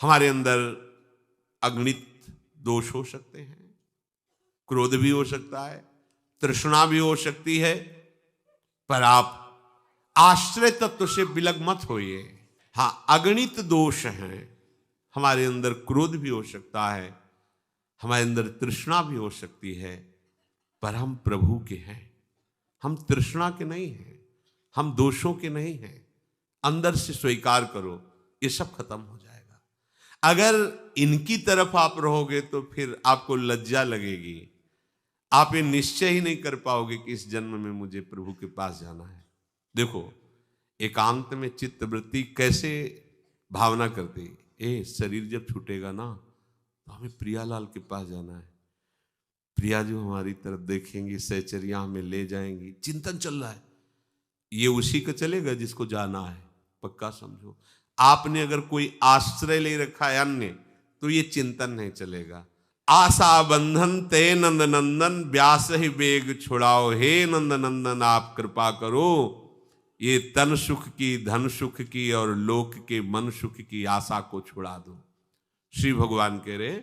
हमारे अंदर अगणित दोष हो सकते हैं, क्रोध भी हो सकता है, तृष्णा भी हो सकती है, पर आप आश्रय तत्व से विलग मत होइए। हाँ, अगणित दोष हैं, हमारे अंदर क्रोध भी हो सकता है, हमारे अंदर तृष्णा भी हो सकती है, पर हम प्रभु के हैं, हम तृष्णा के नहीं हैं, हम दोषों के नहीं हैं। अंदर से स्वीकार करो, ये सब खत्म हो जाएगा। अगर इनकी तरफ आप रहोगे तो फिर आपको लज्जा लगेगी, आप ये निश्चय ही नहीं कर पाओगे कि इस जन्म में मुझे प्रभु के पास जाना है। देखो, एकांत में चित्त वृत्ति कैसे भावना करती, ए शरीर जब छूटेगा ना तो हमें प्रियालाल के पास जाना है, प्रिया जो हमारी तरफ देखेंगी, सहचर्या हमें ले जाएंगी। चिंतन चल रहा है, ये उसी का चलेगा जिसको जाना है, पक्का समझो। आपने अगर कोई आश्रय ले रखा है अन्य, तो ये चिंतन नहीं चलेगा। आशा बंधन ते नंद नंदन, व्यास ही वेग छुड़ाओ, हे नंद नंदन आप कृपा करो। ये तन सुख की, धन सुख की और लोक के मन सुख की आशा को छुड़ा दो। श्री भगवान कह रहे,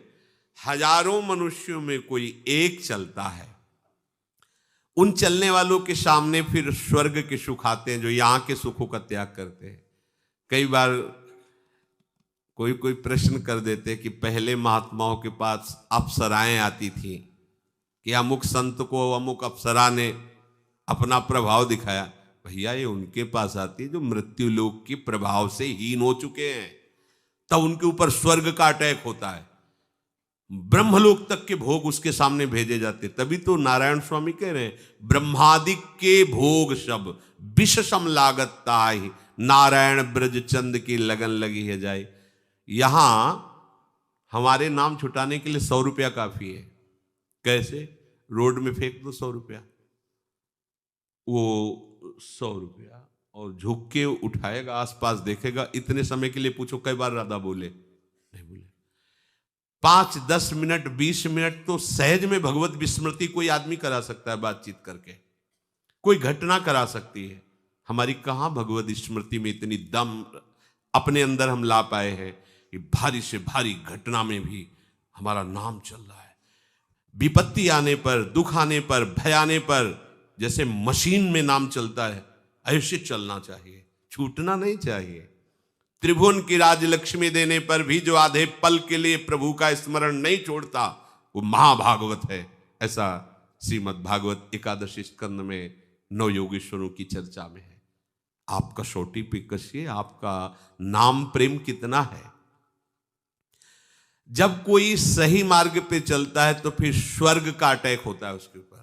हजारों मनुष्यों में कोई एक चलता है, उन चलने वालों के सामने फिर स्वर्ग के सुख आते हैं, जो यहां के सुखों का त्याग करते हैं। कई बार कोई प्रश्न कर देते कि पहले महात्माओं के पास अप्सराएं आती थी, कि अमुक संत को अमुक अप्सरा ने अपना प्रभाव दिखाया। भैया, ये उनके पास आती है जो मृत्यु लोक के प्रभाव से हीन हो चुके हैं, तब उनके ऊपर स्वर्ग का अटैक होता है, ब्रह्मलोक तक के भोग उसके सामने भेजे जाते। तभी तो नारायण स्वामी कह रहे हैं, ब्रह्मादि के भोग सब विष सम लागत ताहि, नारायण ब्रज चंद की लगन लगी है जाए। यहां हमारे नाम छुटाने के लिए 100 रुपया काफी है। कैसे? रोड में फेंक दो 100 रुपया, वो 100 रुपया, और झुक के उठाएगा, आसपास देखेगा। इतने समय के लिए पूछो कई बार राधा बोले? नहीं बोले। 5, 10 मिनट, 20 मिनट तो सहज में भगवत विस्मृति कोई आदमी करा सकता है, बातचीत करके कोई घटना करा सकती है। हमारी कहां भगवत स्मृति में इतनी दम अपने अंदर हम ला पाए हैं कि भारी से भारी घटना में भी हमारा नाम चल रहा है। विपत्ति आने पर, दुख आने पर, भय आने पर जैसे मशीन में नाम चलता है, ऐसे चलना चाहिए, छूटना नहीं चाहिए। त्रिभुवन की राजलक्ष्मी देने पर भी जो आधे पल के लिए प्रभु का स्मरण नहीं छोड़ता, वो महाभागवत है। ऐसा श्रीमद् भागवत एकादशी स्कंद में 9 योगेश्वरों की चर्चा में है। आप कसौटी पे कसिए, आपका नाम प्रेम कितना है। जब कोई सही मार्ग पे चलता है तो फिर स्वर्ग का अटैक होता है उसके ऊपर।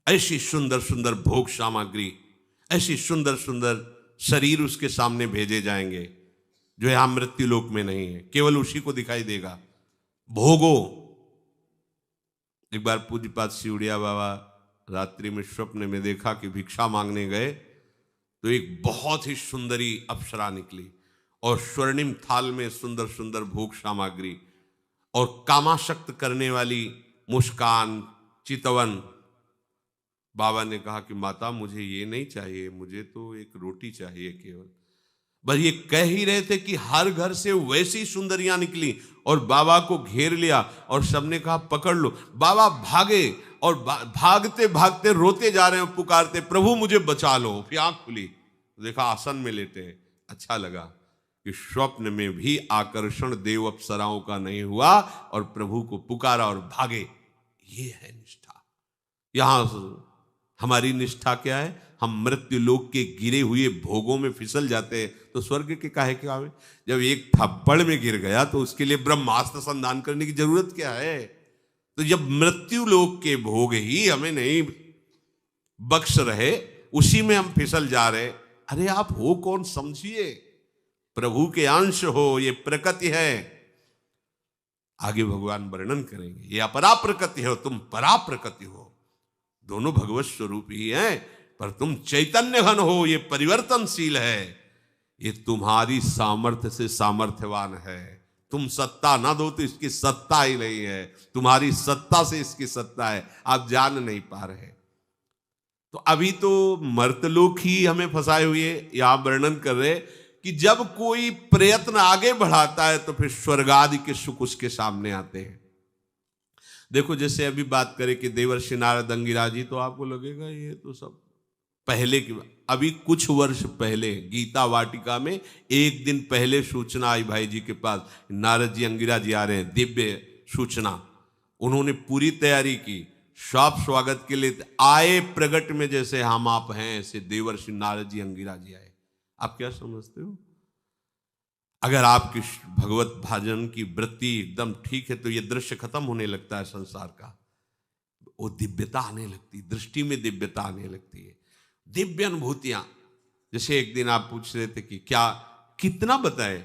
ऐसी सुंदर सुंदर भोग सामग्री, ऐसी सुंदर सुंदर शरीर उसके सामने भेजे जाएंगे जो यहां मृत्यु लोक में नहीं है, केवल उसी को दिखाई देगा। भोगो। एक बार पूज्यपाद सिउड़िया बाबा रात्रि में स्वप्न में देखा कि भिक्षा मांगने गए तो एक बहुत ही सुंदरी अप्सरा निकली और स्वर्णिम थाल में सुंदर सुंदर भोग सामग्री और कामाशक्त करने वाली मुस्कान, चितवन। बाबा ने कहा कि माता, मुझे ये नहीं चाहिए, मुझे तो एक रोटी चाहिए केवल। बस ये कह ही रहे थे कि हर घर से वैसी सुंदरियां निकली और बाबा को घेर लिया और सबने कहा पकड़ लो। बाबा भागे और भागते भागते रोते जा रहे हैं, पुकारते प्रभु मुझे बचा लो। फिर आंख खुली, देखा आसन में लेटे हैं। अच्छा लगा कि स्वप्न में भी आकर्षण देव अप्सराओं का नहीं हुआ और प्रभु को पुकारा और भागे। ये है निष्ठा। यहां हमारी निष्ठा क्या है? हम मृत्यु लोक के गिरे हुए भोगों में फिसल जाते हैं तो स्वर्ग के काहे के आवे? जब एक थप्पड़ में गिर गया तो उसके लिए ब्रह्मास्त्र संधान करने की जरूरत क्या है? तो जब मृत्यु लोक के भोग ही हमें नहीं बख्श रहे, उसी में हम फिसल जा रहे। अरे आप हो कौन समझिए, प्रभु के अंश हो, ये प्रकृति है। आगे भगवान वर्णन करेंगे, ये अपरा प्रकृति हो, तुम परा प्रकृति हो। दोनों भगवत स्वरूप ही हैं, पर तुम चैतन्य घन हो, ये परिवर्तनशील है। ये तुम्हारी सामर्थ्य से सामर्थ्यवान है। तुम सत्ता ना दो तो इसकी सत्ता ही नहीं है, तुम्हारी सत्ता से इसकी सत्ता है, आप जान नहीं पा रहे। तो अभी तो मर्तलोक ही हमें फंसाए हुए। यहां वर्णन कर रहे कि जब कोई प्रयत्न आगे बढ़ाता है तो फिर स्वर्ग आदि के सुख उसके सामने आते हैं। देखो जैसे अभी बात करें कि देवर्षि नारद अंगिराजी, तो आपको लगेगा ये तो सब पहले की, अभी कुछ वर्ष पहले गीता वाटिका में एक दिन पहले सूचना आई भाई जी के पास, नारद जी अंगिरा जी आ रहे हैं, दिव्य सूचना। उन्होंने पूरी तैयारी की, सब स्वागत के लिए आए, प्रगट में जैसे हम आप हैं ऐसे देवर्षि नारद जी अंगिरा जी आए। आप क्या समझते हो? अगर आपकी भगवत भाजन की वृत्ति एकदम ठीक है तो ये दृश्य खत्म होने लगता है संसार का, वो दिव्यता आने लगती, दृष्टि में दिव्यता आने लगती है, दिव्य अनुभूतियां। जैसे एक दिन आप पूछ रहे थे कि क्या कितना बताए,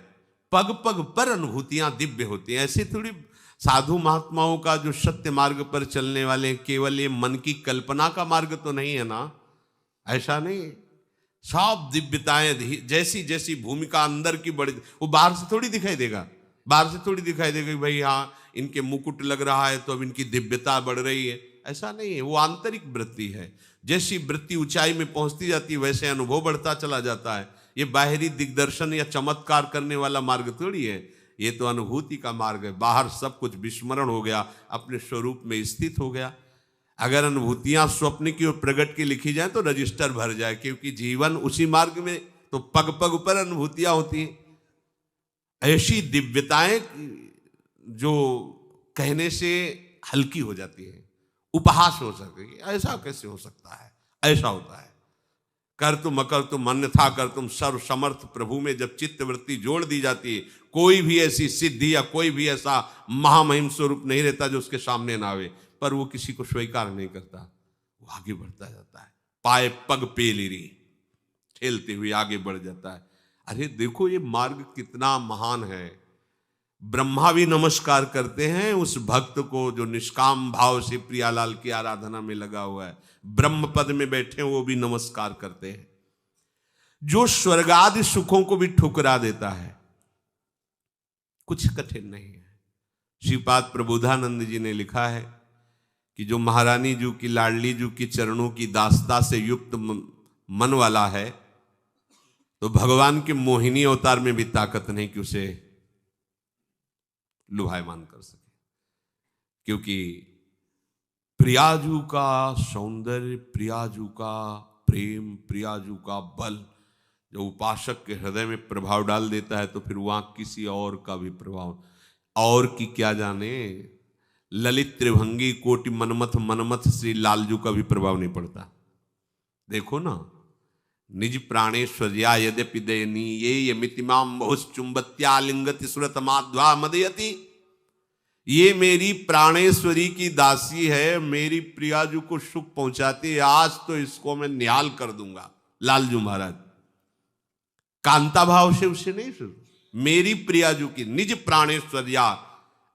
पग पग पर अनुभूतियां दिव्य होती हैं। ऐसे थोड़ी साधु महात्माओं का जो सत्य मार्ग पर चलने वाले केवल ये मन की कल्पना का मार्ग तो नहीं है ना, ऐसा नहीं। सब दिव्यताएं जैसी जैसी भूमिका अंदर की बड़ी, वो बाहर से थोड़ी दिखाई देगा, बाहर से थोड़ी दिखाई देगा कि भाई हाँ इनके मुकुट लग रहा है तो अब इनकी दिव्यता बढ़ रही है, ऐसा नहीं है। वो आंतरिक वृत्ति है, जैसी वृत्ति ऊंचाई में पहुंचती जाती है वैसे अनुभव बढ़ता चला जाता है। ये बाहरी दिग्दर्शन या चमत्कार करने वाला मार्ग थोड़ी है, ये तो अनुभूति का मार्ग है। बाहर सब कुछ विस्मरण हो गया, अपने स्वरूप में स्थित हो गया। अगर अनुभूतियां स्वप्न की और प्रगट की लिखी जाए तो रजिस्टर भर जाए, क्योंकि जीवन उसी मार्ग में तो पग पग पर अनुभूतियां होती हैं। ऐसी दिव्यताएं जो कहने से हल्की हो जाती है, उपहास हो सके, ऐसा कैसे हो सकता है, ऐसा होता है। कर तुम अकर तुम अन्यथा कर तुम सर्व समर्थ प्रभु में जब चित्त वृत्ति जोड़ दी जाती है, कोई भी ऐसी सिद्धि या कोई भी ऐसा महामहिम स्वरूप नहीं रहता जो उसके सामने ना आवे, पर वो किसी को स्वीकार नहीं करता, वो आगे बढ़ता जाता है, पाए पग पेलिरी, खेलते हुए आगे बढ़ जाता है। अरे देखो ये मार्ग कितना महान है। ब्रह्मा भी नमस्कार करते हैं उस भक्त को जो निष्काम भाव से प्रियालाल की आराधना में लगा हुआ है, ब्रह्म पद में बैठे वो भी नमस्कार करते हैं। जो स्वर्गादि सुखों को भी ठुकरा देता है, कुछ कठिन नहीं है। श्रीपाद प्रबोधानंद जी ने लिखा है कि जो महारानी जू की, लाडली जू की चरणों की दास्ता से युक्त मन वाला है, तो भगवान के मोहिनी अवतार में भी ताकत नहीं कि उसे लुभायमान कर सके। क्योंकि प्रियाजू का सौंदर्य, प्रियाजू का प्रेम, प्रियाजू का बल जो उपासक के हृदय में प्रभाव डाल देता है, तो फिर वहां किसी और का भी प्रभाव, और की क्या जाने, ललित त्रिभंगी कोटि मनमथ मनमथ श्री लालजू का भी प्रभाव नहीं पड़ता। देखो ना, निज प्राणेश्वर्या यद्यपि दयनीये मितिमाम बहुश्चुंबत्यालिंगति सुरतमाध्वा मदयति। ये मेरी प्राणेश्वरी की दासी है, मेरी प्रियाजू को सुख पहुंचाती है, आज तो इसको मैं निहाल कर दूंगा। लालजू महाराज कांता भाव से उसे नहीं सुन, मेरी प्रियाजू की निज प्राणेश्वर्या।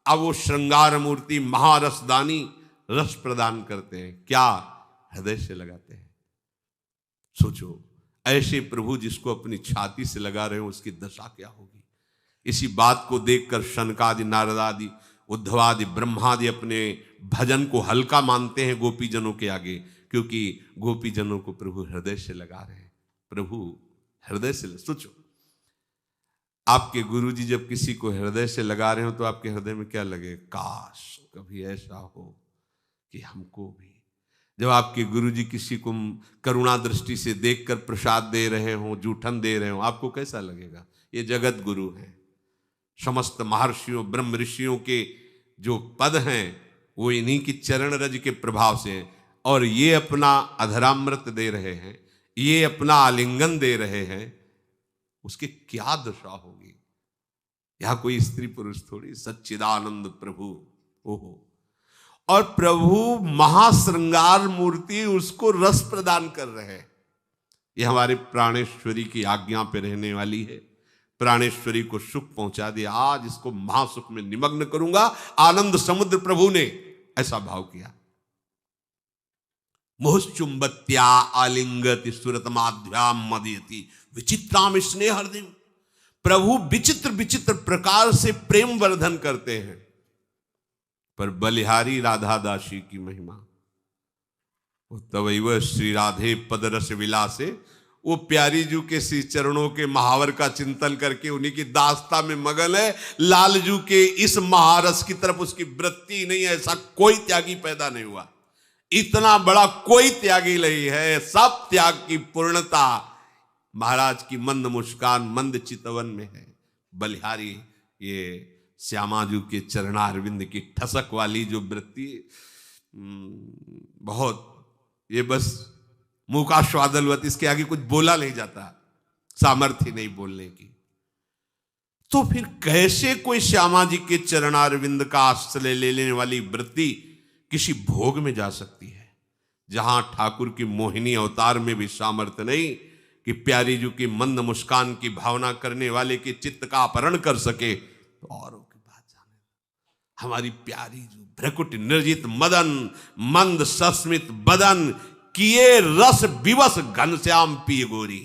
अब वो श्रृंगार मूर्ति महारसदानी रस प्रदान करते हैं, क्या हृदय से लगाते हैं। सोचो ऐसे प्रभु जिसको अपनी छाती से लगा रहे हो, उसकी दशा क्या होगी। इसी बात को देखकर शनकादि, नारदादि, उद्धवादि, ब्रह्मादि अपने भजन को हल्का मानते हैं गोपीजनों के आगे, क्योंकि गोपीजनों को प्रभु हृदय से लगा रहे हैं। प्रभु हृदय से, सोचो आपके गुरुजी जब किसी को हृदय से लगा रहे हो तो आपके हृदय में क्या लगे, काश कभी ऐसा हो कि हमको भी। जब आपके गुरुजी किसी को करुणा दृष्टि से देखकर प्रसाद दे रहे हो, जूठन दे रहे हो, आपको कैसा लगेगा। ये जगत गुरु हैं, समस्त महर्षियों ब्रह्म ऋषियों के जो पद हैं वो इन्हीं की चरण रज के प्रभाव से हैं, और ये अपना अधरामृत दे रहे हैं, ये अपना आलिंगन दे रहे हैं, उसकी क्या दशा होगी। यह कोई स्त्री पुरुष थोड़ी, सच्चिदानंद प्रभु। ओहो, और प्रभु महाश्रृंगार मूर्ति उसको रस प्रदान कर रहे हैं। ये हमारे प्राणेश्वरी की आज्ञा पे रहने वाली है, प्राणेश्वरी को सुख पहुंचा दिया, आज इसको महासुख में निमग्न करूंगा। आनंद समुद्र प्रभु ने ऐसा भाव किया। मोहचुंबत्या आलिंगति सुरतमाध्याम मदयति विचित्राम स्नेहर्दिम। प्रभु विचित्र विचित्र प्रकार से प्रेम वर्धन करते हैं, पर बलिहारी राधा दासी की महिमा, तवैव श्री राधे पदरस विलासे वो प्यारी जू के श्री चरणों के महावर का चिंतन करके उन्हीं की दास्ता में मगन है। लालजू के इस महारस की तरफ उसकी वृत्ति नहीं है। ऐसा कोई त्यागी पैदा नहीं हुआ, इतना बड़ा कोई त्यागी नहीं है। सब त्याग की पूर्णता महाराज की मंद मुस्कान, मंद चितवन में है। बलिहारी ये श्यामाजू के चरणारविंद की ठसक वाली जो वृत्ति, बहुत, ये बस मुंह का स्वादलवत, इसके आगे कुछ बोला नहीं जाता, सामर्थ्य नहीं बोलने की। तो फिर कैसे कोई श्यामा जी के चरणारविंद का आश्रय ले लेने वाली वृत्ति किसी भोग में जा सकती है, जहां ठाकुर की मोहिनी अवतार में भी सामर्थ्य नहीं कि प्यारी जी की मंद मुस्कान की भावना करने वाले के चित्त का अपहरण कर सके। तो औरों की बात जाने, हमारी प्यारी जो भ्रकुट निर्जित मदन मंद सस्मित बदन किए रस विवश घनश्याम पिय गोरी।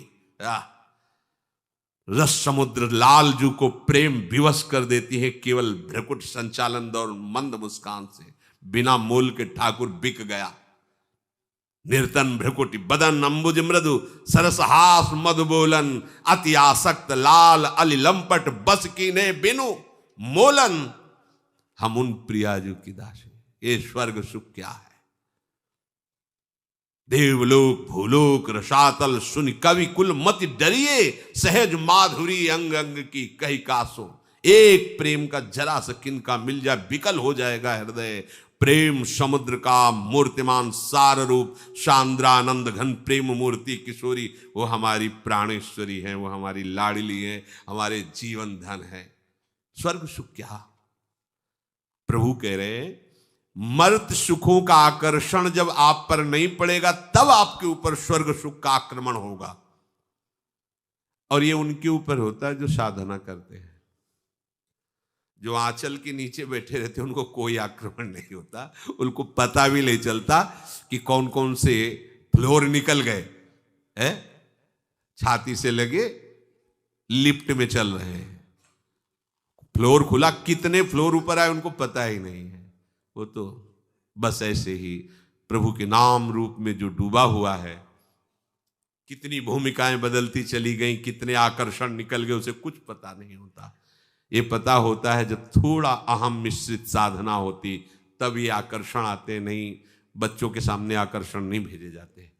रस समुद्र लालजू को प्रेम विवश कर देती है केवल भ्रकुट संचालन और मंद मुस्कान से। बिना मोल के ठाकुर बिक गया। निर्तन भ्रकुटी बदन अंबुज मृदु सरसहास मधु बोलन अति आसक्त लाल अली लंपट बस की ने बिनु मोलन। हम उन प्रियाजू की दासी, ये स्वर्ग सुख क्या है। देवलोक भूलोक रसातल सुन कवि कुल मति डरिए सहज माधुरी अंग अंग की कही कासो। एक प्रेम का जरा सा किनका मिल जाए विकल हो जाएगा हृदय। प्रेम समुद्र का मूर्तिमान सार रूप शांद्रानंद घन प्रेम मूर्ति किशोरी, वो हमारी प्राणेश्वरी है, वो हमारी लाडली है, हमारे जीवन धन है। स्वर्ग सुख क्या। प्रभु कह रहे हैं मर्त सुखों का आकर्षण जब आप पर नहीं पड़ेगा तब आपके ऊपर स्वर्ग सुख का आक्रमण होगा। और ये उनके ऊपर होता है जो साधना करते हैं। जो आंचल के नीचे बैठे रहते हैं उनको कोई आक्रमण नहीं होता, उनको पता भी नहीं चलता कि कौन कौन से फ्लोर निकल गए है। छाती से लगे लिफ्ट में चल रहे हैं, फ्लोर खुला, कितने फ्लोर ऊपर आए उनको पता ही नहीं है। वो तो बस ऐसे ही प्रभु के नाम रूप में जो डूबा हुआ है, कितनी भूमिकाएं बदलती चली गई, कितने आकर्षण निकल गए, उसे कुछ पता नहीं होता। ये पता होता है जब थोड़ा अहम मिश्रित साधना होती तब ये आकर्षण आते, नहीं बच्चों के सामने आकर्षण नहीं भेजे जाते।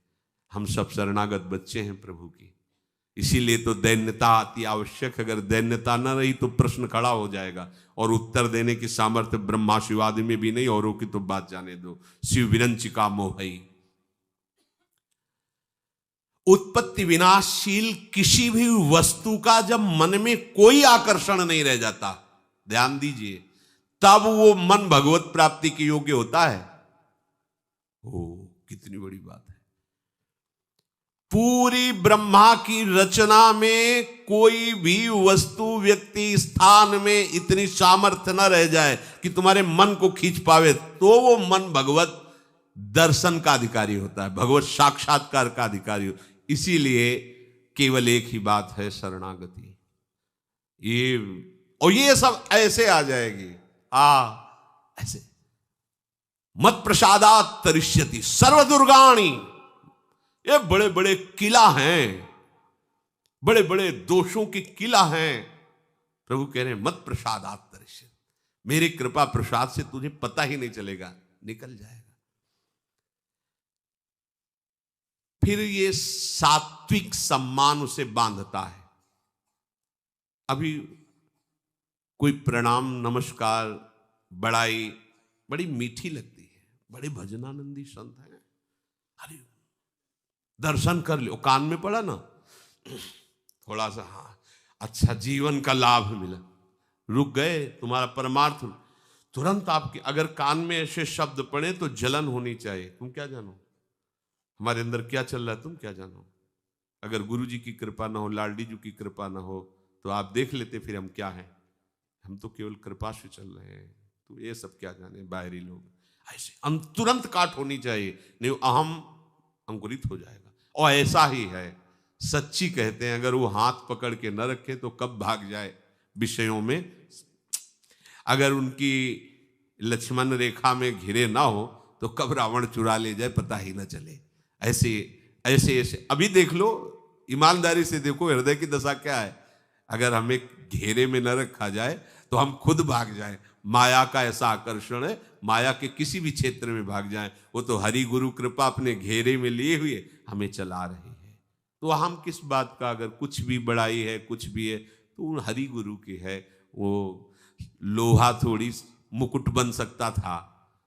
हम सब शरणागत बच्चे हैं प्रभु की, इसीलिए तो दैन्यता अति आवश्यक। अगर दैन्यता न रही तो प्रश्न खड़ा हो जाएगा और उत्तर देने की सामर्थ्य ब्रह्मा शिवादि में भी नहीं, औरों की तो बात जाने दो। शिव विरंचिका मोहई। उत्पत्ति विनाशशील किसी भी वस्तु का जब मन में कोई आकर्षण नहीं रह जाता, ध्यान दीजिए, तब वो मन भगवत प्राप्ति के योग्य होता है। ओ कितनी बड़ी बात है। पूरी ब्रह्मा की रचना में कोई भी वस्तु व्यक्ति स्थान में इतनी सामर्थ्य न रह जाए कि तुम्हारे मन को खींच पावे, तो वो मन भगवत दर्शन का अधिकारी होता है, भगवत साक्षात्कार का अधिकारी। इसीलिए केवल एक ही बात है शरणागति। ये सब ऐसे आ जाएगी, ऐसे मत प्रसादात तरिष्यति सर्वदुर्गाणी। ये बड़े बड़े किला हैं, बड़े बड़े दोषों के किला हैं। प्रभु कह रहे हैं मत प्रसादात तरिष्यति, मेरी कृपा प्रसाद से तुझे पता ही नहीं चलेगा, निकल जाएगा। फिर ये सात्विक सम्मान उसे बांधता है। अभी कोई प्रणाम नमस्कार बड़ाई बड़ी मीठी लगती है, बड़े भजनानंदी संत हैं, अरे दर्शन कर लो, कान में पड़ा ना थोड़ा सा, हाँ अच्छा जीवन का लाभ मिला, रुक गए, तुम्हारा परमार्थ तुरंत आपके। अगर कान में ऐसे शब्द पड़े तो जलन होनी चाहिए। तुम क्या जानो हमारे अंदर क्या चल रहा है, तुम क्या जानो। अगर गुरु जी की कृपा ना हो, लाडली जी की कृपा ना हो, तो आप देख लेते फिर हम क्या हैं। हम तो केवल कृपा से चल रहे हैं, तो ये सब क्या जाने बाहरी लोग। ऐसे हम तुरंत काट होनी चाहिए, नहीं अहम अंकुरित हो जाएगा। और ऐसा ही है, सच्ची कहते हैं, अगर वो हाथ पकड़ के न रखे तो कब भाग जाए विषयों में। अगर उनकी लक्ष्मण रेखा में घिरे ना हो तो कब रावण चुरा ले जाए पता ही ना चले। ऐसे ऐसे ऐसे अभी देख लो, ईमानदारी से देखो हृदय की दशा क्या है। अगर हमें घेरे में न रखा जाए तो हम खुद भाग जाएं। माया का ऐसा आकर्षण है, माया के किसी भी क्षेत्र में भाग जाएं। वो तो हरि गुरु कृपा अपने घेरे में लिए हुए हमें चला रही है। तो हम किस बात का, अगर कुछ भी बड़ाई है, कुछ भी है, तो हरि गुरु की है। वो लोहा थोड़ी मुकुट बन सकता था,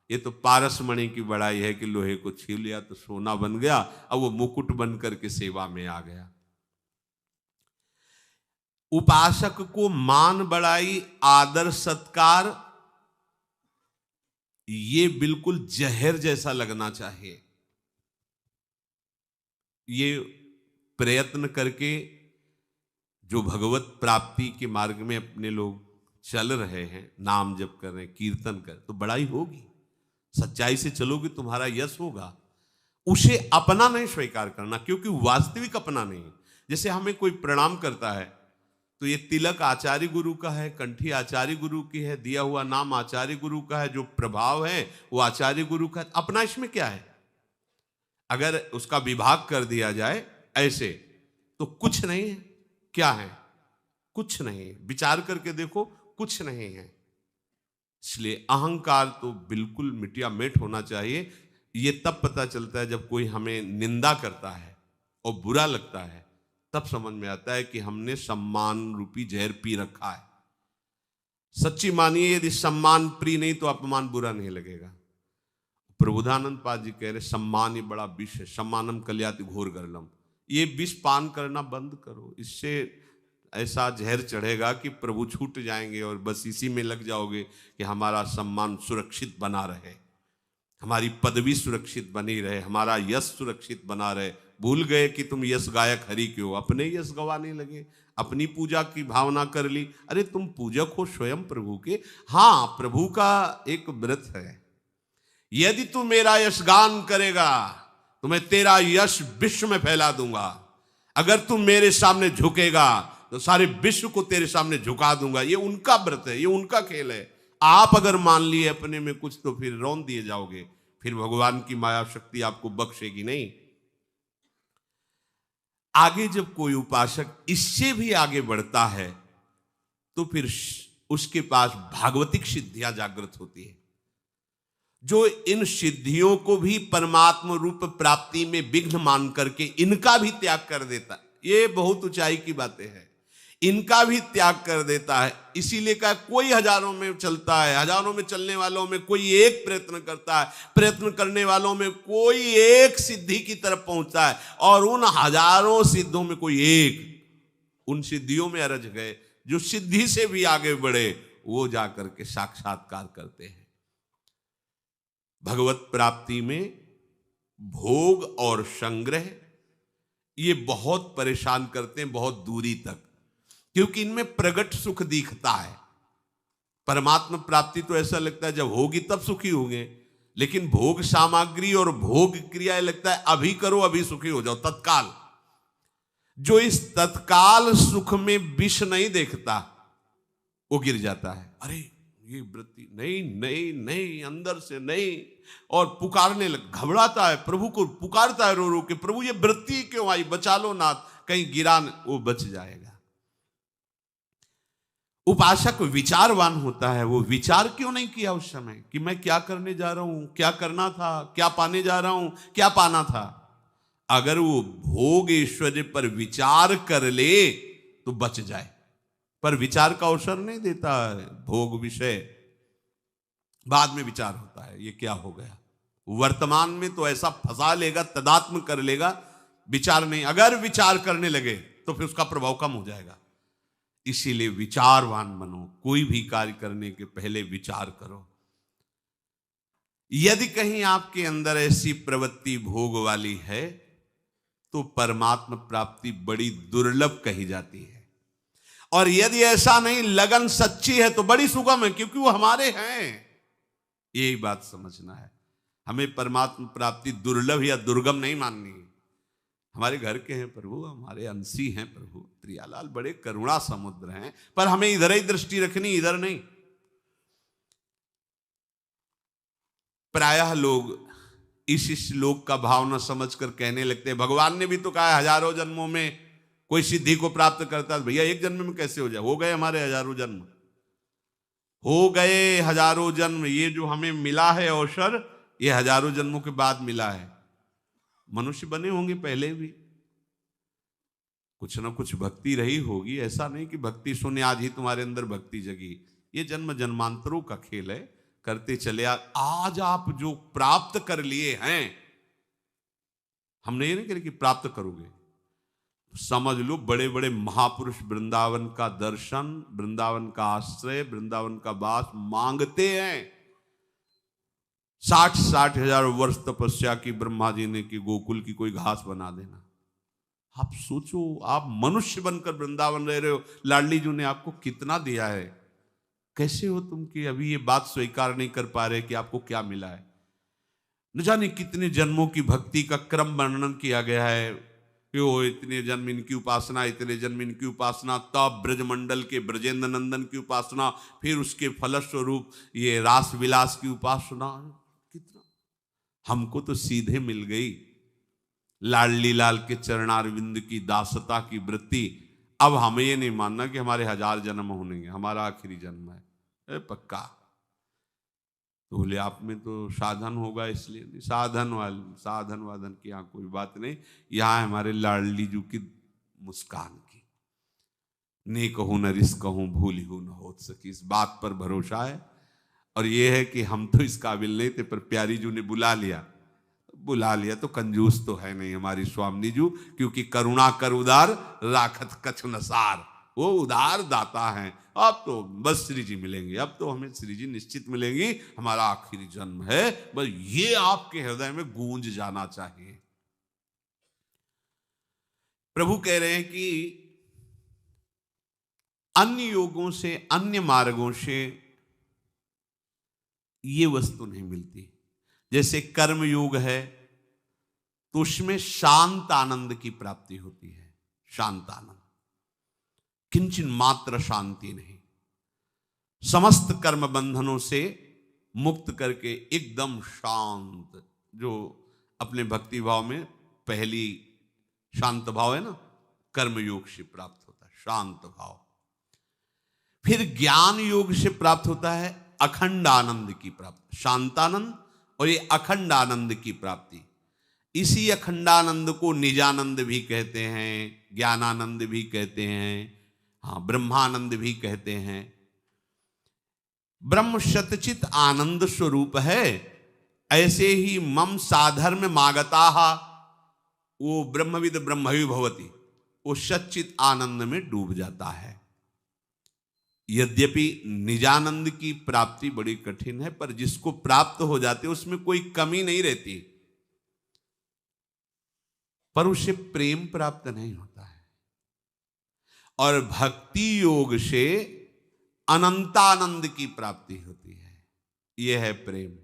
ये तो पारसमणि की बड़ाई है कि लोहे को छीन लिया तो सोना बन गया, अब वो मुकुट बन करके सेवा में आ गया। उपासक को मान बढ़ाई, आदर सत्कार, ये बिल्कुल जहर जैसा लगना चाहिए। ये प्रयत्न करके जो भगवत प्राप्ति के मार्ग में अपने लोग चल रहे हैं, नाम जप कर रहे हैं, कीर्तन कर, तो बड़ाई होगी। सच्चाई से चलोगे तुम्हारा यश होगा। उसे अपना नहीं स्वीकार करना, क्योंकि वास्तविक अपना नहीं। जैसे हमें कोई प्रणाम करता है तो ये तिलक आचार्य गुरु का है, कंठी आचार्य गुरु की है, दिया हुआ नाम आचार्य गुरु का है, जो प्रभाव है वो आचार्य गुरु का है। अपना इसमें क्या है? अगर उसका विभाग कर दिया जाए ऐसे तो कुछ नहीं है। क्या है? कुछ नहीं है। विचार करके देखो, कुछ नहीं है। इसलिए अहंकार तो बिल्कुल मिटिया मेट होना चाहिए। ये तब पता चलता है जब कोई हमें निंदा करता है और बुरा लगता है, तब समझ में आता है कि हमने सम्मान रूपी जहर पी रखा है। सच्ची मानिए, यदि सम्मान प्रिय नहीं तो अपमान बुरा नहीं लगेगा। प्रबोधानंद पाद जी कह रहे सम्मान ये बड़ा विष है, सम्मानम कल्याति घोर गरलम। ये विष पान करना बंद करो, इससे ऐसा जहर चढ़ेगा कि प्रभु छूट जाएंगे और बस इसी में लग जाओगे कि हमारा सम्मान सुरक्षित बना रहे, हमारी पदवी सुरक्षित बनी रहे, हमारा यश सुरक्षित बना रहे। भूल गए कि तुम यश गायक हरि के हो, अपने यश गवाने लगे, अपनी पूजा की भावना कर ली। अरे तुम पूजक हो स्वयं प्रभु के। हाँ, प्रभु का एक व्रत है, यदि तू मेरा यश गान करेगा तो मैं तेरा यश विश्व में फैला दूंगा। अगर तू मेरे सामने झुकेगा तो सारे विश्व को तेरे सामने झुका दूंगा। ये उनका व्रत है, ये उनका खेल है। आप अगर मान लिए अपने में कुछ तो फिर रौंद दिए जाओगे, फिर भगवान की माया शक्ति आपको बख्शेगी नहीं। आगे जब कोई उपासक इससे भी आगे बढ़ता है तो फिर उसके पास भागवतिक सिद्धियां जागृत होती है, जो इन सिद्धियों को भी परमात्म रूप प्राप्ति में विघ्न मान करके इनका भी त्याग कर देता। ये बहुत ऊंचाई की बातें हैं। इनका भी त्याग कर देता है। इसीलिए का कोई हजारों में चलता है, हजारों में चलने वालों में कोई एक प्रयत्न करता है, प्रयत्न करने वालों में कोई एक सिद्धि की तरफ पहुंचता है, और उन हजारों सिद्धों में कोई एक उन सिद्धियों में अरझ गए। जो सिद्धि से भी आगे बढ़े वो जाकर के साक्षात्कार करते हैं। भगवत प्राप्ति में भोग और संग्रह ये बहुत परेशान करते हैं, बहुत दूरी तक, क्योंकि इनमें प्रगट सुख दिखता है। परमात्मा प्राप्ति तो ऐसा लगता है जब होगी तब सुखी होंगे, लेकिन भोग सामग्री और भोग क्रिया लगता है अभी करो अभी सुखी हो जाओ, तत्काल। जो इस तत्काल सुख में विष नहीं देखता वो गिर जाता है। अरे ये वृत्ति नहीं नहीं नहीं, अंदर से नहीं, और पुकारने लग, घबराता है, प्रभु को पुकारता है रो रो के, प्रभु ये वृत्ति क्यों आई, बचा लो नाथ, कहीं गिरा वो बच जाएगा। उपासक विचारवान होता है, वो विचार क्यों नहीं किया उस समय कि मैं क्या करने जा रहा हूं, क्या करना था, क्या पाने जा रहा हूं, क्या पाना था। अगर वो भोग ऐश्वर्य पर विचार कर ले तो बच जाए, पर विचार का अवसर नहीं देता है। भोग विषय बाद में विचार होता है, ये क्या हो गया। वर्तमान में तो ऐसा फंसा लेगा, तदात्म कर लेगा, विचार नहीं। अगर विचार करने लगे तो फिर उसका प्रभाव कम हो जाएगा। इसीलिए विचारवान बनो, कोई भी कार्य करने के पहले विचार करो। यदि कहीं आपके अंदर ऐसी प्रवृत्ति भोग वाली है तो परमात्मा प्राप्ति बड़ी दुर्लभ कही जाती है, और यदि ऐसा नहीं, लगन सच्ची है तो बड़ी सुगम है, क्योंकि वो हमारे हैं। यही बात समझना है। हमें परमात्मा प्राप्ति दुर्लभ या दुर्गम नहीं माननी है। हमारे घर के हैं प्रभु, हमारे अंशी हैं प्रभु, प्रियालाल बड़े करुणा समुद्र हैं, पर हमें इधर ही दृष्टि रखनी, इधर नहीं। प्रायः लोग इस श्लोक का भाव न समझकर कहने लगते हैं भगवान ने भी तो कहा हजारों जन्मों में कोई सिद्धि को प्राप्त करता है, भैया एक जन्म में कैसे हो जाए? हो गए हमारे हजारों जन्म, हो गए हजारों जन्म। ये जो हमें मिला है अवसर, ये हजारों जन्मों के बाद मिला है। मनुष्य बने होंगे पहले भी, कुछ ना कुछ भक्ति रही होगी। ऐसा नहीं कि भक्ति सुने आज ही तुम्हारे अंदर भक्ति जगी। ये जन्म जन्मांतरों का खेल है, करते चले। आज आप जो प्राप्त कर लिए हैं, हमने ये नहीं कहा कि प्राप्त करोगे, समझ लो बड़े बड़े महापुरुष वृंदावन का दर्शन, वृंदावन का आश्रय, वृंदावन का वास मांगते हैं। 60-60 हजार वर्ष तपस्या की ब्रह्मा जी ने कि गोकुल की कोई घास बना देना। आप सोचो, आप मनुष्य बनकर वृंदावन रह रहे हो, लाडली जी ने आपको कितना दिया है। कैसे हो तुम कि अभी ये बात स्वीकार नहीं कर पा रहे कि आपको क्या मिला है? न जाने कितने जन्मों की भक्ति का क्रम वर्णन किया गया है कि वो इतने जन्म इनकी उपासना, इतने जन्म इनकी उपासना, तब ब्रजमंडल के ब्रजेंद्र नंदन की उपासना, फिर उसके फलस्वरूप ये रास विलास की उपासना। कितना हमको तो सीधे मिल गई लाडली लाल के चरणारविंद की दासता की वृत्ति। अब हमें ये नहीं मानना कि हमारे 1000 जन्म होंगे, हमारा आखिरी जन्म है पक्का। तो बोले आप में तो साधन होगा, इसलिए नहीं। साधन वाधन की यहाँ कोई बात नहीं। यहाँ हमारे लाडली जू की मुस्कान की, ने कहूं न रिस कहूं भूल हूं न हो सकी, इस बात पर भरोसा है। और ये है कि हम तो इस काबिल नहीं थे, पर प्यारी जू ने बुला लिया तो कंजूस तो है नहीं हमारी स्वामिनी जू, क्योंकि करुणा कर उदार राखत कछ नसार, वो उदार दाता हैं। अब तो बस श्री जी मिलेंगे, अब तो हमें श्री जी निश्चित मिलेंगी, हमारा आखिरी जन्म है। बस ये आपके हृदय में गूंज जाना चाहिए। प्रभु कह रहे हैं कि अन्य योगों से, अन्य मार्गों से ये वस्तु नहीं मिलती। जैसे कर्म योग है तो उसमें शांत आनंद की प्राप्ति होती है। शांत आनंद, किंचन मात्र शांति नहीं, समस्त कर्म बंधनों से मुक्त करके एकदम शांत, जो अपने भक्ति भाव में पहली शांत भाव है ना, कर्म योग से प्राप्त होता है शांत भाव। फिर ज्ञान योग से प्राप्त होता है अखंड आनंद की प्राप्ति, शांतानंद और ये अखंड आनंद की प्राप्ति। इसी अखंडानंद को निजानंद भी कहते हैं, ज्ञानानंद भी कहते हैं, हाँ ब्रह्मानंद भी कहते हैं। ब्रह्म सतचित आनंद स्वरूप है। ऐसे ही मम साधर्म मागता, वो ब्रह्मविद ब्रह्मवि भवति, वो सच्चित आनंद में डूब जाता है। यद्यपि निजानंद की प्राप्ति बड़ी कठिन है, पर जिसको प्राप्त हो जाते उसमें कोई कमी नहीं रहती, पर उसे प्रेम प्राप्त नहीं होता है। और भक्ति योग से अनंतानंद की प्राप्ति होती है। यह है प्रेम।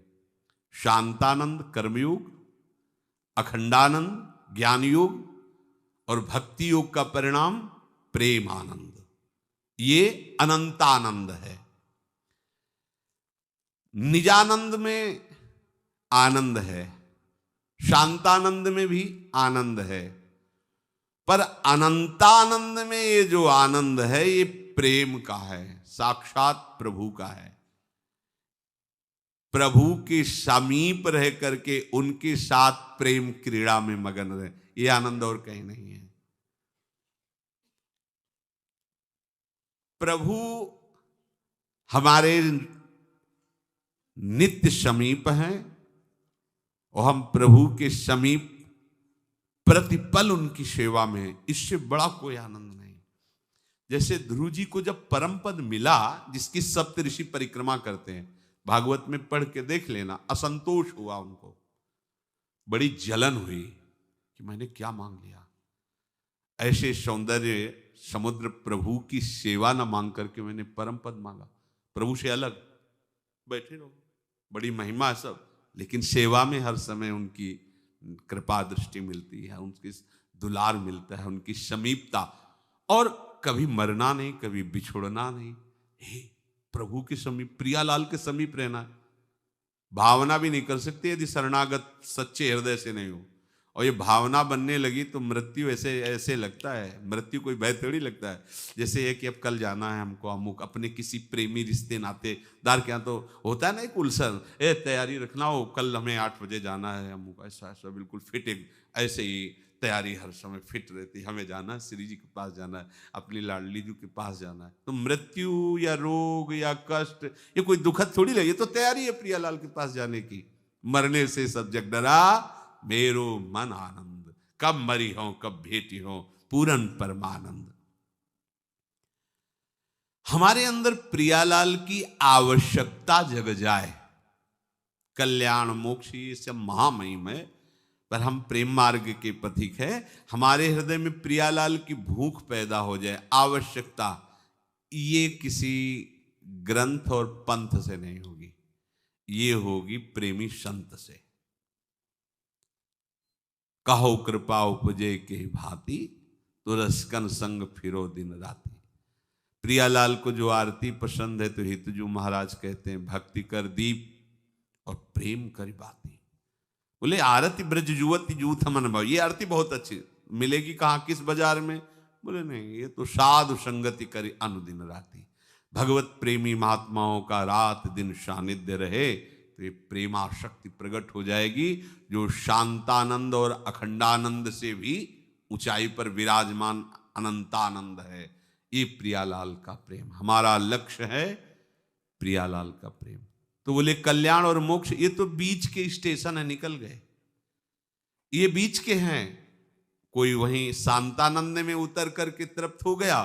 शांतानंद कर्मयोग, अखंडानंद ज्ञान योग और भक्ति योग का परिणाम प्रेम आनंद, ये अनंतानंद है। निजानंद में आनंद है, शांतानंद में भी आनंद है, पर अनंतानंद में ये जो आनंद है ये प्रेम का है, साक्षात प्रभु का है। प्रभु के समीप रह करके उनके साथ प्रेम क्रीड़ा में मगन रहे, ये आनंद और कहीं नहीं है। प्रभु हमारे नित्य समीप हैं और हम प्रभु के समीप प्रतिपल उनकी सेवा में हैं। इससे बड़ा कोई आनंद नहीं। जैसे ध्रुव जी को जब परम पद मिला, जिसकी सप्त ऋषि परिक्रमा करते हैं, भागवत में पढ़ के देख लेना, असंतोष हुआ उनको, बड़ी जलन हुई कि मैंने क्या मांग लिया। ऐसे सौंदर्य समुद्र प्रभु की सेवा न मांग करके मैंने परम पद मांगा। प्रभु से अलग बैठे रहो, बड़ी महिमा है सब, लेकिन सेवा में हर समय उनकी कृपा दृष्टि मिलती है, उनकी दुलार मिलता है, उनकी समीपता, और कभी मरना नहीं, कभी बिछुड़ना नहीं। हे प्रभु के समीप, प्रियालाल के समीप रहना है। भावना भी नहीं कर सकते यदि शरणागत सच्चे हृदय से नहीं हो। और ये भावना बनने लगी तो मृत्यु ऐसे ऐसे लगता है, मृत्यु कोई भय थोड़ी लगता है। जैसे ये कि अब कल जाना है हमको अमुक, अपने किसी प्रेमी रिश्ते नातेदार के यहाँ तो होता है ना एक उल्सन, तैयारी रखना हो, कल हमें 8 बजे जाना है अमुक, ऐसा ऐसा बिल्कुल फिट, एक ऐसे ही तैयारी हर समय फिट रहती, हमें जाना है श्री जी के पास जाना है, अपनी लाडली जी के पास जाना है। तो मृत्यु या रोग या कष्ट ये कोई दुखद थोड़ी लगे, तो तैयारी है प्रियालाल के पास जाने की। मरने से सब जग डरा मेरो मन आनंद, कब मरी हो कब भेटी हो पूरन परमानंद। हमारे अंदर प्रियालाल की आवश्यकता जग जाए, कल्याण मोक्ष ये सब महामहिम है, पर हम प्रेम मार्ग के पथिक है। हमारे हृदय में प्रियालाल की भूख पैदा हो जाए, आवश्यकता, ये किसी ग्रंथ और पंथ से नहीं होगी, ये होगी प्रेमी संत से। कहो कृपा उपजे के भांति, तो रसकन संग फिरो दिन राति। प्रियालाल को जो आरती पसंद है तो हितजू महाराज कहते हैं, भक्ति कर दीप और प्रेम कर बाती। बोले आरती ब्रज जुवती जूथ मन भाव, ये आरती बहुत अच्छी मिलेगी कहाँ, किस बाजार में? बोले नहीं, ये तो साधु संगति करी अनुदिन राती। भगवत प्रेमी महात्माओं का रात दिन सानिध्य रहे तो ये प्रेमाशक्ति प्रकट हो जाएगी, जो शांतानंद और अखंडानंद से भी ऊंचाई पर विराजमान अनंतानंद है। ये प्रियालाल का प्रेम, हमारा लक्ष्य है प्रियालाल का प्रेम। तो बोले कल्याण और मोक्ष ये तो बीच के स्टेशन है, निकल गए, ये बीच के हैं। कोई वहीं शांतानंद में उतर करके तृप्त हो गया,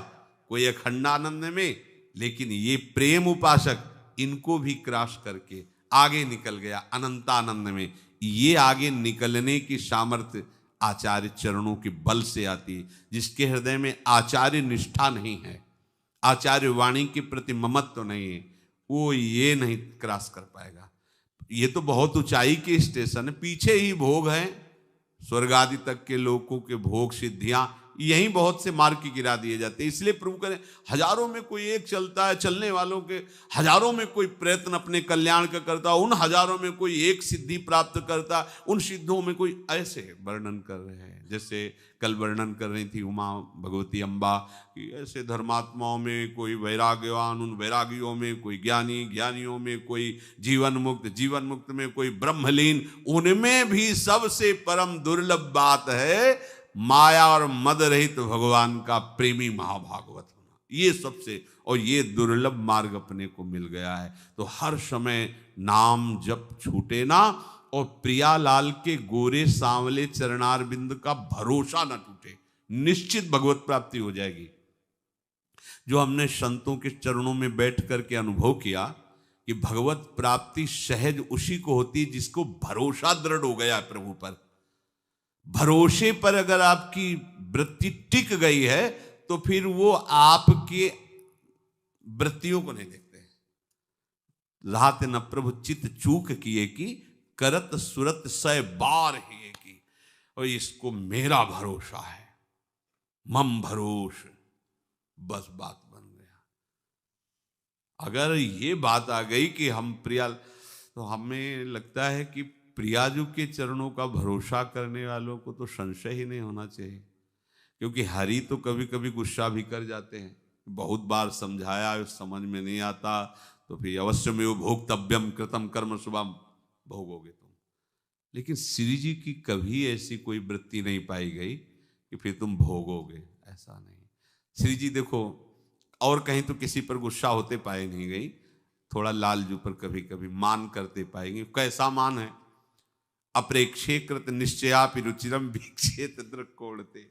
कोई अखंडानंद में, लेकिन ये प्रेम उपासक इनको भी क्रॉस करके आगे निकल गया अनंतानंद में। ये आगे निकलने की सामर्थ्य आचार्य चरणों के बल से आती है। जिसके हृदय में आचार्य निष्ठा नहीं है, आचार्य वाणी के प्रति ममत्व तो नहीं है, वो ये नहीं क्रॉस कर पाएगा। ये तो बहुत ऊंचाई के स्टेशन है, पीछे ही भोग है, स्वर्ग आदि तक के लोगों के भोग सिद्धियां यहीं बहुत से मार्ग की गिरा दिए जाते हैं। इसलिए प्रभु करें, हजारों में कोई एक चलता है, चलने वालों के हजारों में कोई प्रयत्न अपने कल्याण का करता, उन हजारों में कोई एक सिद्धि प्राप्त करता, उन सिद्धों में कोई ऐसे वर्णन कर रहे हैं। जैसे कल वर्णन कर रही थी उमा भगवती अम्बा कि ऐसे धर्मात्माओं में कोई वैराग्यवान, उन वैरागियों में कोई ज्ञानी, ज्ञानियों में कोई जीवन मुक्त, जीवन मुक्त में कोई ब्रह्मलीन, उनमें भी सबसे परम दुर्लभ बात है माया और मद रहित भगवान का प्रेमी महाभागवत होना। ये सबसे, और ये दुर्लभ मार्ग अपने को मिल गया है। तो हर समय नाम जप छूटे ना, और प्रियालाल के गोरे सांवले चरणार बिंद का भरोसा न टूटे, निश्चित भगवत प्राप्ति हो जाएगी। जो हमने संतों के चरणों में बैठ करके अनुभव किया कि भगवत प्राप्ति सहज उसी को होती है जिसको भरोसा दृढ़ हो गया प्रभु पर। भरोसे पर अगर आपकी वृत्ति टिक गई है तो फिर वो आपके वृत्तियों को नहीं देखते। रात न प्रभु चित चूक किए की, करत सुरत सय बार ही की, और इसको मेरा भरोसा है, मम भरोस, बस बात बन गया। अगर ये बात आ गई कि हम प्रिया, तो हमें लगता है कि प्रियाजू के चरणों का भरोसा करने वालों को तो संशय ही नहीं होना चाहिए। क्योंकि हरि तो कभी कभी गुस्सा भी कर जाते हैं, बहुत बार समझाया, समझ में नहीं आता, तो फिर अवश्य में वो भोक्तव्यम कृतम कर्म शुभम, भोगोगे तुम। लेकिन श्री जी की कभी ऐसी कोई वृत्ति नहीं पाई गई कि फिर तुम भोगोगे, ऐसा नहीं। श्री जी देखो, और कहीं तो किसी पर गुस्सा होते पाए नहीं गई, थोड़ा लालजू पर कभी कभी मान करते पाएंगे। कैसा मान है? अप्रेक्षेकृत निश्चयापि रुचिरम भिक्षेत दृक्कोणते।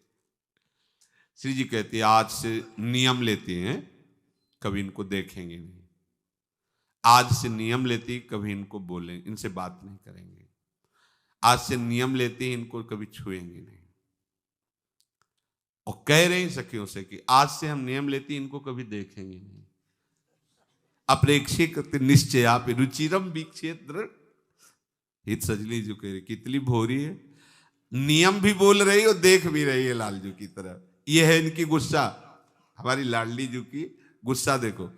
श्री जी कहते हैं आज से नियम लेते हैं, कभी इनको देखेंगे नहीं। आज से नियम लेते हैं, कभी इनको बोले, इनसे बात नहीं करेंगे। आज से नियम लेते हैं, इनको कभी छुएंगे नहीं। और कह रहे हैं सखियों से कि आज से हम नियम लेते हैं, इनको कभी देखेंगे नहीं। अप्रेक्षेकृत निश्चयापि रुचिरम भिक्षेत दृक्। हित सजली जो कह रही, कितनी भोरी है, नियम भी बोल रही है और देख भी रही है लालजू की तरह। ये है इनकी गुस्सा, हमारी लाडली जू की गुस्सा देखो।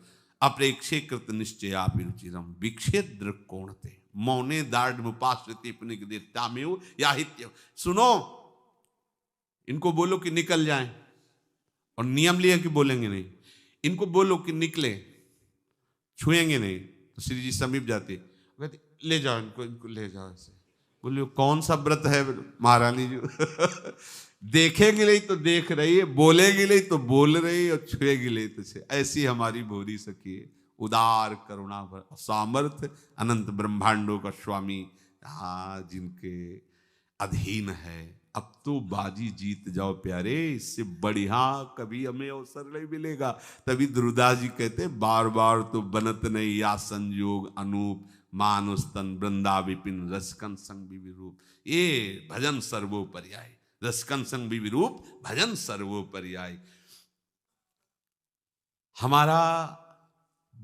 अप्रेक्षेकृत निश्चयापि रुचिरम भिक्षेत दृक्कोणते। मौने दार्ड मुपाश्रिति पुनिग्दित्यामेव याहित्य। सुनो, इनको बोलो कि निकल जाएं, और नियम लिया कि बोलेंगे नहीं। इनको बोलो कि निकले, छुएंगे नहीं। तो श्री जी समीप जाते, कहते ले जाओ इनको, इनको ले जाओ ऐसे। बोले कौन सा व्रत है महारानी जी? देखेगी नहीं तो देख रही है, बोलेगी नहीं तो बोल रही है, और छुएगी नहीं तो छे। ऐसी हमारी भोरी सखी है, उदार करुणा सामर्थ्य अनंत ब्रह्मांडों का स्वामी, जिनके अधीन है। अब तो बाजी जीत जाओ प्यारे, इससे बढ़िया कभी हमें अवसर नहीं मिलेगा। तभी दुर्दास जी कहते बार बार तो बनत नहीं या संयोग अनूप, मानुष तन वृंदा विपिन रसकन संग भी विरूप। ये भजन सर्वोपर्याय, रसकन संग भी विरूप, भजन सर्वोपर्याय। हमारा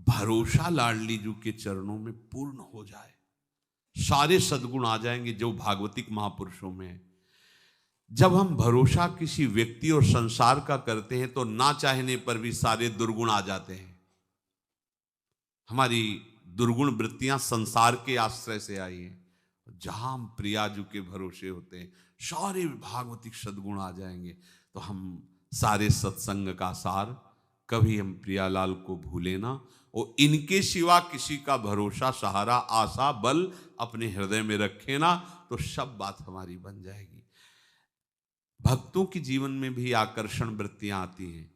भरोसा लाडली जी के चरणों में पूर्ण हो जाए, सारे सद्गुण आ जाएंगे जो भागवतिक महापुरुषों में है। जब हम भरोसा किसी व्यक्ति और संसार का करते हैं तो ना चाहने पर भी सारे दुर्गुण आ जाते हैं। हमारी दुर्गुण वृत्तियां संसार के आश्रय से आई हैं। जहां हम प्रियाजू के भरोसे होते हैं सारे भागवतिक सद्गुण आ जाएंगे। तो हम सारे सत्संग का सार, कभी हम प्रियालाल को भूले ना, और इनके सिवा किसी का भरोसा, सहारा, आशा, बल अपने हृदय में रखे ना, तो सब बात हमारी बन जाएगी। भक्तों के जीवन में भी आकर्षण वृत्तियां आती हैं,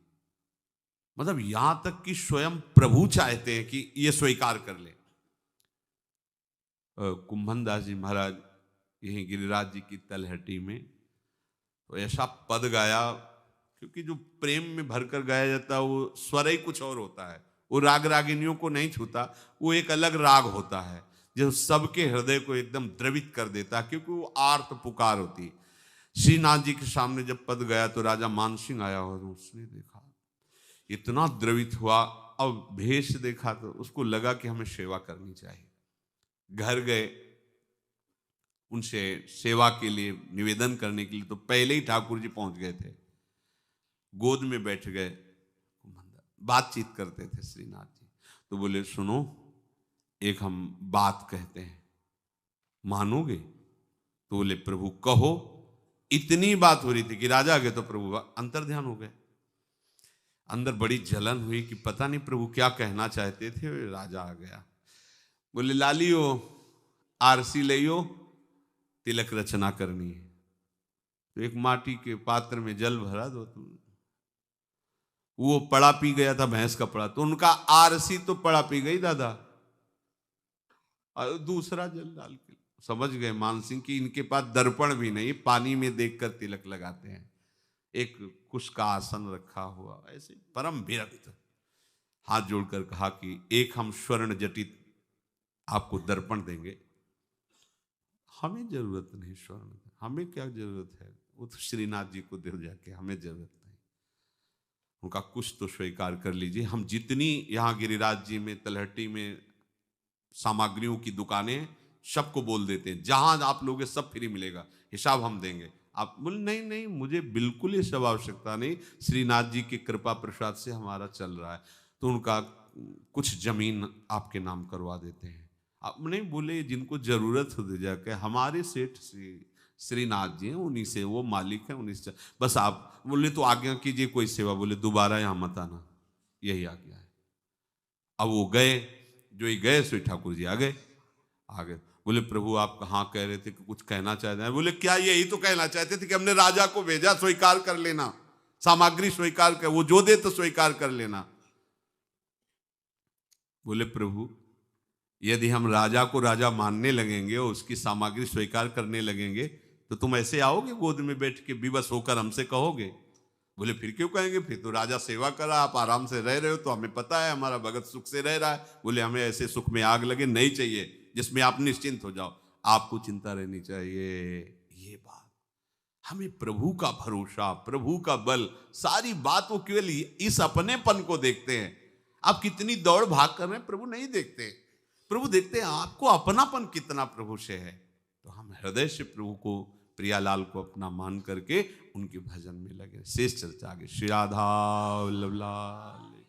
मतलब यहां तक कि स्वयं प्रभु चाहते हैं कि ये स्वीकार कर ले। कुंभन दास जी महाराज यहीं गिरिराज जी की तलहटी में तो ऐसा पद गाया, क्योंकि जो प्रेम में भरकर गाया जाता है वो स्वर ही कुछ और होता है, वो राग रागिनियों को नहीं छूता, वो एक अलग राग होता है जो सबके हृदय को एकदम द्रवित कर देता है, क्योंकि वो आर्त पुकार होती है। श्रीनाथ जी के सामने जब पद गया तो राजा मानसिंह आया और उसने देखा, इतना द्रवित हुआ, अब भेष देखा तो उसको लगा कि हमें सेवा करनी चाहिए। घर गए, उनसे सेवा के लिए निवेदन करने के लिए, तो पहले ही ठाकुर जी पहुंच गए थे, गोद में बैठ गए, बातचीत करते थे श्रीनाथ जी। तो बोले सुनो, एक हम बात कहते हैं, मानोगे? तो बोले प्रभु कहो। इतनी बात हो रही थी कि राजा आ गए तो प्रभु अंतर ध्यान हो गए। अंदर बड़ी जलन हुई कि पता नहीं प्रभु क्या कहना चाहते थे। राजा आ गया, बोले लालियो आरसी लियो, तिलक रचना करनी है। तो एक माटी के पात्र में जल भरा दो। तुम वो पड़ा पी गया था, भैंस का पड़ा, तो उनका आरसी तो पड़ा पी गई दादा, और दूसरा जल डाल के। समझ गए मानसिंह की इनके पास दर्पण भी नहीं, पानी में देखकर तिलक लगाते हैं। एक कुश का आसन रखा हुआ, ऐसे परम विरक्त हाथ जोड़कर कहा कि एक हम स्वर्ण जटित आपको दर्पण देंगे। हमें जरूरत नहीं स्वर्ण, हमें क्या जरूरत है, वो तो श्रीनाथ जी को दे जाके, हमें जरूरत नहीं। उनका कुछ तो स्वीकार कर लीजिए। हम जितनी यहाँ गिरिराज जी में तलहटी में सामग्रियों की दुकानें, सबको बोल देते हैं जहां आप लोगे सब फ्री मिलेगा, हिसाब हम देंगे। आप बोले नहीं नहीं, मुझे बिल्कुल ये सब आवश्यकता नहीं, श्रीनाथ जी की कृपा प्रसाद से हमारा चल रहा है। तो उनका कुछ जमीन आपके नाम करवा देते हैं। आप नहीं बोले, जिनको जरूरत हो दे जाके, हमारे सेठ श्रीनाथ जी हैं, उन्हीं से वो मालिक हैं, उन्हीं से बस आप बोले तो आज्ञा कीजिए कोई सेवा, बोले दोबारा यहाँ मत आना, यही आज्ञा है। अब वो गए, जो ही गए सो ठाकुर जी आ गए। बोले प्रभु आप कहाँ कह रहे थे कि कुछ कहना चाहते हैं? बोले क्या यही तो कहना चाहते थे कि हमने राजा को भेजा, स्वीकार कर लेना, सामग्री स्वीकार कर, वो जो दे तो स्वीकार कर लेना। बोले प्रभु यदि हम राजा को राजा मानने लगेंगे और उसकी सामग्री स्वीकार करने लगेंगे तो तुम ऐसे आओगे गोद में बैठ के विवश होकर हमसे कहोगे? बोले फिर क्यों कहेंगे, फिर तो राजा सेवा कर रहा, आप आराम से रह रहे हो, तो हमें पता है हमारा भगत सुख से रह रहा है। बोले हमें ऐसे सुख में आग लगे नहीं चाहिए जिसमें आप निश्चिंत हो जाओ, आपको चिंता रहनी चाहिए। ये बात हमें प्रभु का भरोसा, प्रभु का बल, सारी बात वो केवल इस अपनेपन को देखते हैं। आप कितनी दौड़ भाग कर रहे हैं प्रभु नहीं देखते, प्रभु देखते हैं आपको अपनापन कितना प्रभु से है। तो हम हृदय से प्रभु को, प्रियालाल को अपना मान करके उनके भजन में लगे। शेष चर्चा आगे। श्री राधा वल्लभ लाल।